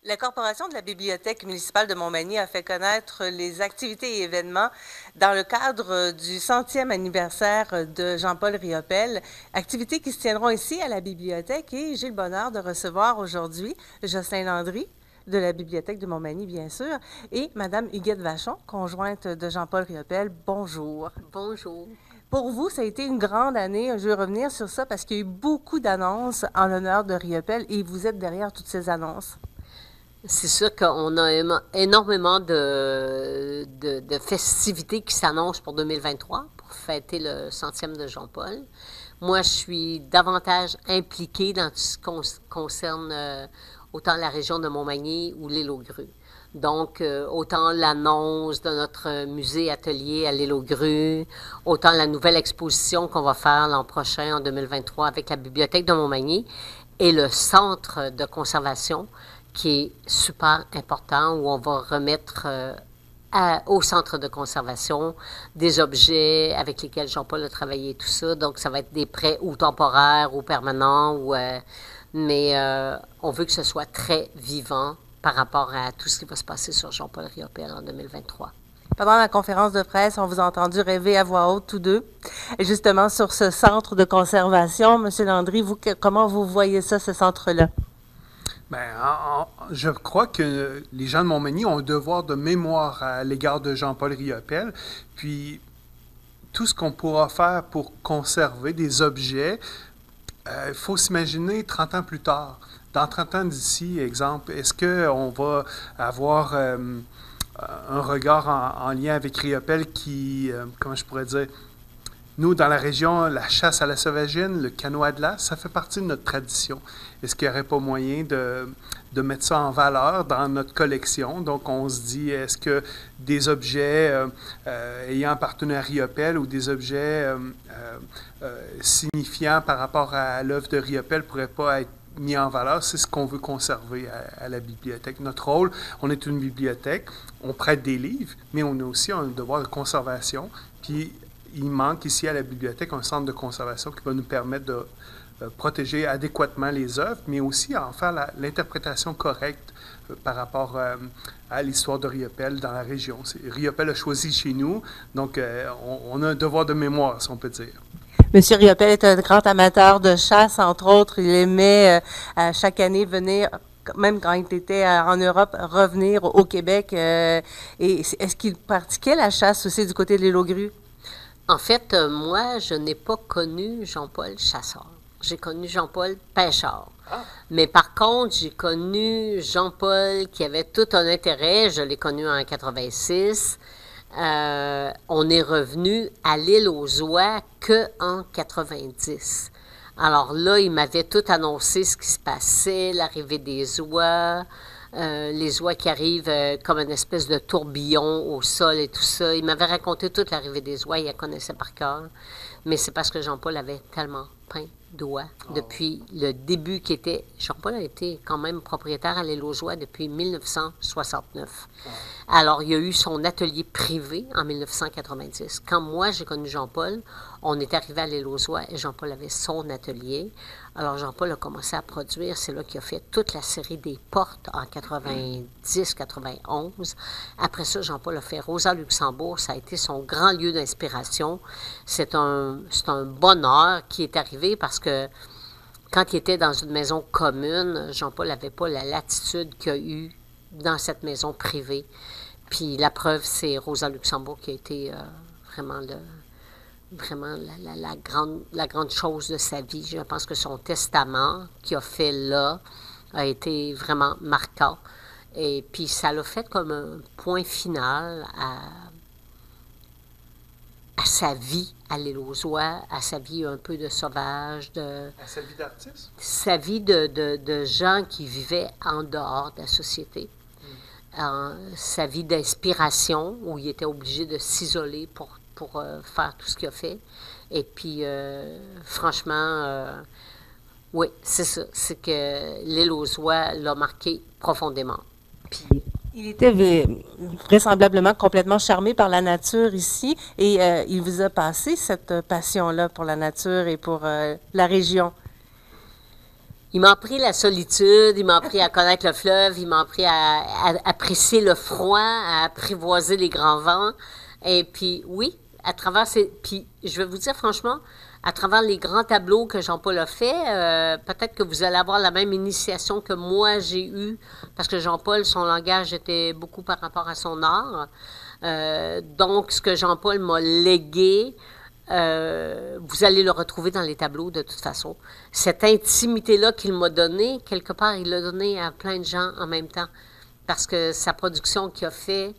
La Corporation de la Bibliothèque municipale de Montmagny a fait connaître les activités et événements dans le cadre du 100e anniversaire de Jean-Paul Riopelle, activités qui se tiendront ici à la bibliothèque, et j'ai le bonheur de recevoir aujourd'hui Jocelyn Landry de la Bibliothèque de Montmagny, bien sûr, et Madame Huguette Vachon, conjointe de Jean-Paul Riopelle. Bonjour. Bonjour. Pour vous, ça a été une grande année. Je vais revenir sur ça parce qu'il y a eu beaucoup d'annonces en l'honneur de Riopelle et vous êtes derrière toutes ces annonces. C'est sûr qu'on a énormément de festivités qui s'annoncent pour 2023 pour fêter le 100e de Jean-Paul. Moi, je suis davantage impliquée dans tout ce qui concerne autant la région de Montmagny ou l'île aux Grues. Donc, autant l'annonce de notre musée-atelier à l'île aux Grues, autant la nouvelle exposition qu'on va faire l'an prochain, en 2023, avec la Bibliothèque de Montmagny et le centre de conservation qui est super important, où on va remettre au centre de conservation des objets avec lesquels Jean-Paul a travaillé et tout ça. Donc, ça va être des prêts ou temporaires ou permanents, mais on veut que ce soit très vivant par rapport à tout ce qui va se passer sur Jean-Paul Riopelle en 2023. Pendant la conférence de presse, on vous a entendu rêver à voix haute tous deux. Et justement, sur ce centre de conservation, M. Landry, vous, comment vous voyez ça, ce centre-là? Bien, je crois que les gens de Montmagny ont un devoir de mémoire à l'égard de Jean-Paul Riopelle. Puis, tout ce qu'on pourra faire pour conserver des objets, il faut s'imaginer 30 ans plus tard. Dans 30 ans d'ici, exemple, est-ce qu'on va avoir un regard en lien avec Riopelle qui, comment je pourrais dire, nous, dans la région, la chasse à la sauvagine, le canot à glace, ça fait partie de notre tradition. Est-ce qu'il n'y aurait pas moyen de mettre ça en valeur dans notre collection? Donc, on se dit, est-ce que des objets ayant appartenu à Riopelle ou des objets signifiants par rapport à l'œuvre de Riopelle ne pourraient pas être mis en valeur? C'est ce qu'on veut conserver à la bibliothèque. Notre rôle, on est une bibliothèque, on prête des livres, mais on a aussi un devoir de conservation. Puis, il manque ici à la bibliothèque un centre de conservation qui va nous permettre de protéger adéquatement les œuvres, mais aussi en faire l'interprétation correcte par rapport à l'histoire de Riopelle dans la région. Riopelle a choisi chez nous, donc on a un devoir de mémoire, si on peut dire. Monsieur Riopelle est un grand amateur de chasse, entre autres. Il aimait chaque année venir, même quand il était en Europe, revenir au Québec. Et est-ce qu'il pratiquait la chasse aussi du côté de l'île aux Grues? En fait, moi, je n'ai pas connu Jean-Paul chasseur. J'ai connu Jean-Paul pêcheur. Ah. Mais par contre, j'ai connu Jean-Paul qui avait tout un intérêt. Je l'ai connu en 86. On est revenu à l'île aux Oies qu'en 90. Alors là, il m'avait tout annoncé ce qui se passait, l'arrivée des oies, les oies qui arrivent comme une espèce de tourbillon au sol et tout ça. Il m'avait raconté toute l'arrivée des oies, il la connaissait par cœur. Mais c'est parce que Jean-Paul avait tellement peint d'oies depuis le début qui était... Jean-Paul a été quand même propriétaire à l'île aux Oies depuis 1969. Alors, il y a eu son atelier privé en 1990. Quand moi, j'ai connu Jean-Paul, on est arrivé à l'île aux Oies et Jean-Paul avait son atelier. Alors, Jean-Paul a commencé à produire. C'est là qu'il a fait toute la série des portes en 90-91. Après ça, Jean-Paul a fait Rosa Luxembourg. Ça a été son grand lieu d'inspiration. C'est un bonheur qui est arrivé parce que quand il était dans une maison commune, Jean-Paul n'avait pas la latitude qu'il a eue dans cette maison privée. Puis la preuve, c'est Rosa Luxembourg qui a été vraiment la grande chose de sa vie. Je pense que son testament qu'il a fait là a été vraiment marquant. Et puis ça l'a fait comme un point final à sa vie à l'île aux Oies, à sa vie un peu de sauvage, à sa vie d'artiste? Sa vie de gens qui vivaient en dehors de la société. Sa vie d'inspiration, où il était obligé de s'isoler pour faire tout ce qu'il a fait. Et puis, franchement, oui, c'est ça. C'est que l'île aux Oies l'a marqué profondément. Puis, il était vraisemblablement complètement charmé par la nature ici et il vous a passé cette passion-là pour la nature et pour la région. Il m'a appris la solitude, il m'a appris à connaître le fleuve, il m'a appris à apprécier le froid, à apprivoiser les grands vents. Et puis, oui, à travers ces... Puis, je vais vous dire franchement, à travers les grands tableaux que Jean-Paul a fait, peut-être que vous allez avoir la même initiation que moi j'ai eue, parce que Jean-Paul, son langage était beaucoup par rapport à son art. Donc, ce que Jean-Paul m'a légué, vous allez le retrouver dans les tableaux de toute façon. Cette intimité-là qu'il m'a donnée, quelque part, il l'a donnée à plein de gens en même temps. Parce que sa production qu'il a fait,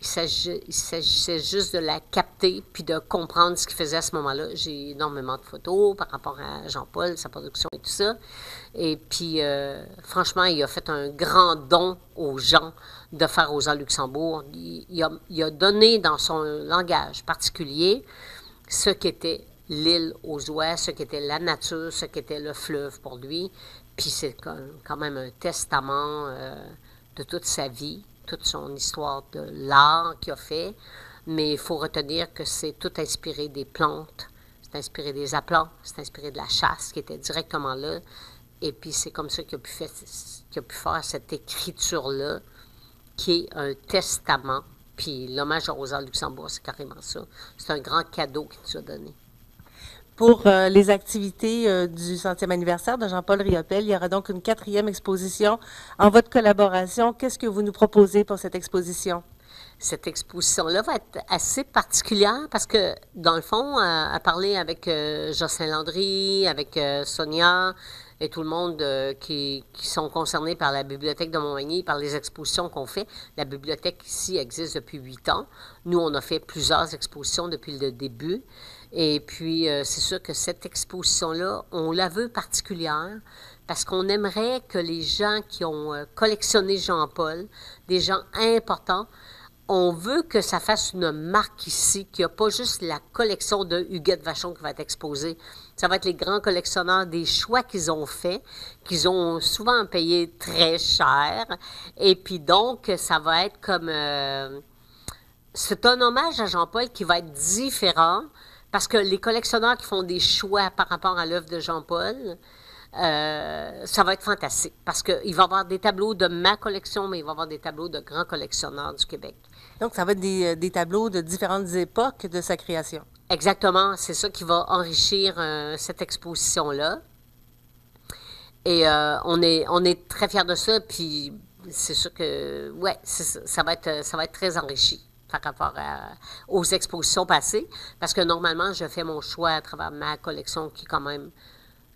il s'agissait juste de la capter puis de comprendre ce qu'il faisait à ce moment-là. J'ai énormément de photos par rapport à Jean-Paul, sa production et tout ça. Et puis, franchement, il a fait un grand don aux gens de faire aux Luxembourg. Il a donné dans son langage particulier ce qu'était l'île aux oies, ce qu'était la nature, ce qu'était le fleuve pour lui. Puis c'est quand même un testament de toute sa vie, toute son histoire de l'art qu'il a fait. Mais il faut retenir que c'est tout inspiré des plantes, c'est inspiré des aplats, c'est inspiré de la chasse qui était directement là. Et puis c'est comme ça qu'il a pu faire cette écriture-là, qui est un testament. Puis l'hommage à Rosa Luxembourg, c'est carrément ça. C'est un grand cadeau qu'il nous a donné. Pour les activités du 100e anniversaire de Jean-Paul Riopel, il y aura donc une 4e exposition en votre collaboration. Qu'est-ce que vous nous proposez pour cette exposition? Cette exposition-là va être assez particulière parce que, dans le fond, à parler avec Jocelyn Landry, avec Sonia et tout le monde qui sont concernés par la Bibliothèque de Montmagny, par les expositions qu'on fait. La bibliothèque ici existe depuis 8 ans. Nous, on a fait plusieurs expositions depuis le début. Et puis, c'est sûr que cette exposition-là, on la veut particulière parce qu'on aimerait que les gens qui ont collectionné Jean-Paul, des gens importants, on veut que ça fasse une marque ici, qu'il n'y a pas juste la collection de Huguette Vachon qui va être exposée. Ça va être les grands collectionneurs des choix qu'ils ont faits, qu'ils ont souvent payé très cher. Et puis donc, ça va être comme... c'est un hommage à Jean-Paul qui va être différent, parce que les collectionneurs qui font des choix par rapport à l'œuvre de Jean-Paul, ça va être fantastique, parce qu'il va y avoir des tableaux de ma collection, mais il va y avoir des tableaux de grands collectionneurs du Québec. Donc, ça va être des tableaux de différentes époques de sa création. Exactement, c'est ça qui va enrichir cette exposition-là. Et on est très fiers de ça, puis c'est sûr que, ouais, ça va être très enrichi par rapport aux expositions passées, parce que normalement, je fais mon choix à travers ma collection qui, quand même,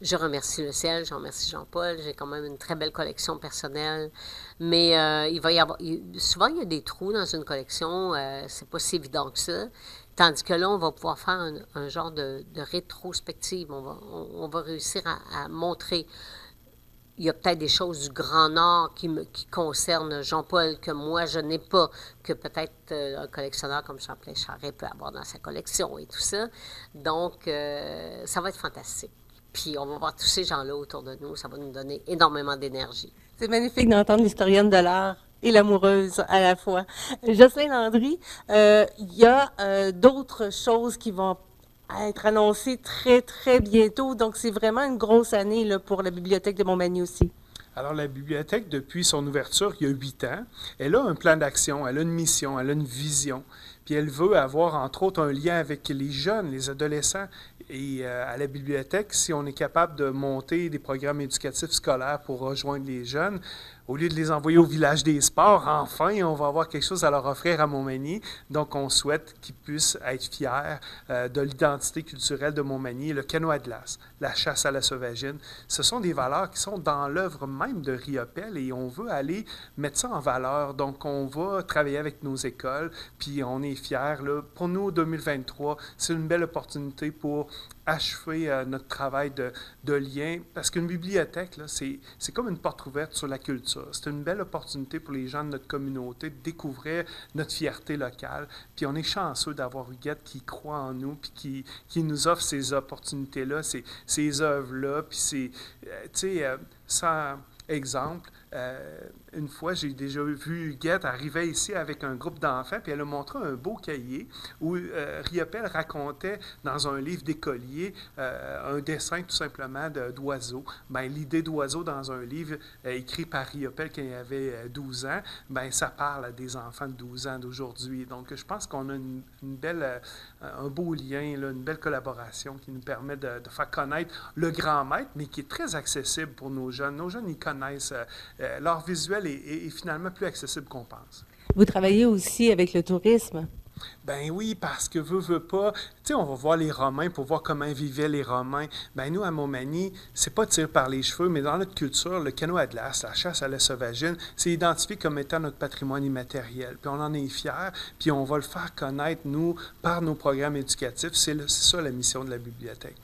je remercie le ciel, je remercie Jean-Paul, j'ai quand même une très belle collection personnelle, mais il va y avoir, souvent il y a des trous dans une collection, c'est pas si évident que ça, tandis que là, on va pouvoir faire un genre de rétrospective, on va réussir à montrer. Il y a peut-être des choses du Grand Nord qui concernent Jean-Paul que moi, je n'ai pas, que peut-être un collectionneur comme Champlain Charret peut avoir dans sa collection et tout ça. Donc, ça va être fantastique. Puis, on va voir tous ces gens-là autour de nous. Ça va nous donner énormément d'énergie. C'est magnifique d'entendre l'historienne de l'art et l'amoureuse à la fois. Jocelyn Landry, il y a d'autres choses qui vont être annoncé très, très bientôt. Donc, c'est vraiment une grosse année là, pour la Bibliothèque de Montmagny aussi. Alors, la bibliothèque, depuis son ouverture, il y a 8 ans, elle a un plan d'action, elle a une mission, elle a une vision. Puis elle veut avoir, entre autres, un lien avec les jeunes, les adolescents. Et à la bibliothèque, si on est capable de monter des programmes éducatifs scolaires pour rejoindre les jeunes, au lieu de les envoyer au village des sports, enfin, on va avoir quelque chose à leur offrir à Montmagny. Donc, on souhaite qu'ils puissent être fiers de l'identité culturelle de Montmagny, le canot à glace, la chasse à la sauvagine. Ce sont des valeurs qui sont dans l'œuvre même de Riopel et on veut aller mettre ça en valeur. Donc, on va travailler avec nos écoles, puis on est fiers. Là. Pour nous, 2023, c'est une belle opportunité pour achever notre travail de lien, parce qu'une bibliothèque, là, c'est comme une porte ouverte sur la culture. C'est une belle opportunité pour les gens de notre communauté de découvrir notre fierté locale. Puis on est chanceux d'avoir Huguette qui croit en nous, puis qui nous offre ces opportunités-là, ces œuvres-là. Puis c'est, tu sais, sans exemple, Une fois, j'ai déjà vu Huguette arriver ici avec un groupe d'enfants, puis elle a montré un beau cahier où Riopelle racontait dans un livre d'écolier un dessin tout simplement d'oiseaux. Ben, l'idée d'oiseau dans un livre écrit par Riopelle quand il avait 12 ans, ben, ça parle à des enfants de 12 ans d'aujourd'hui. Donc, je pense qu'on a une belle, un beau lien, là, une belle collaboration qui nous permet de faire connaître le grand maître, mais qui est très accessible pour nos jeunes. Nos jeunes, ils connaissent. L'art visuel est finalement plus accessible qu'on pense. Vous travaillez aussi avec le tourisme. Ben oui, parce que veut pas. Tu sais, on va voir les Romains pour voir comment vivaient les Romains. Ben nous, à Montmagny, c'est pas tiré par les cheveux, mais dans notre culture, le canot à glace, la chasse à la sauvagine, c'est identifié comme étant notre patrimoine immatériel. Puis on en est fiers, puis on va le faire connaître, nous, par nos programmes éducatifs. C'est ça la mission de la bibliothèque.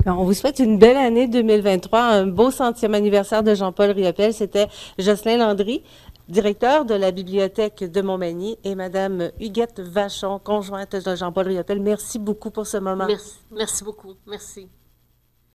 Alors, on vous souhaite une belle année 2023, un beau 100e anniversaire de Jean-Paul Riopelle. C'était Jocelyn Landry, directeur de la Bibliothèque de Montmagny, et Madame Huguette Vachon, conjointe de Jean-Paul Riopelle. Merci beaucoup pour ce moment. Merci beaucoup. Merci.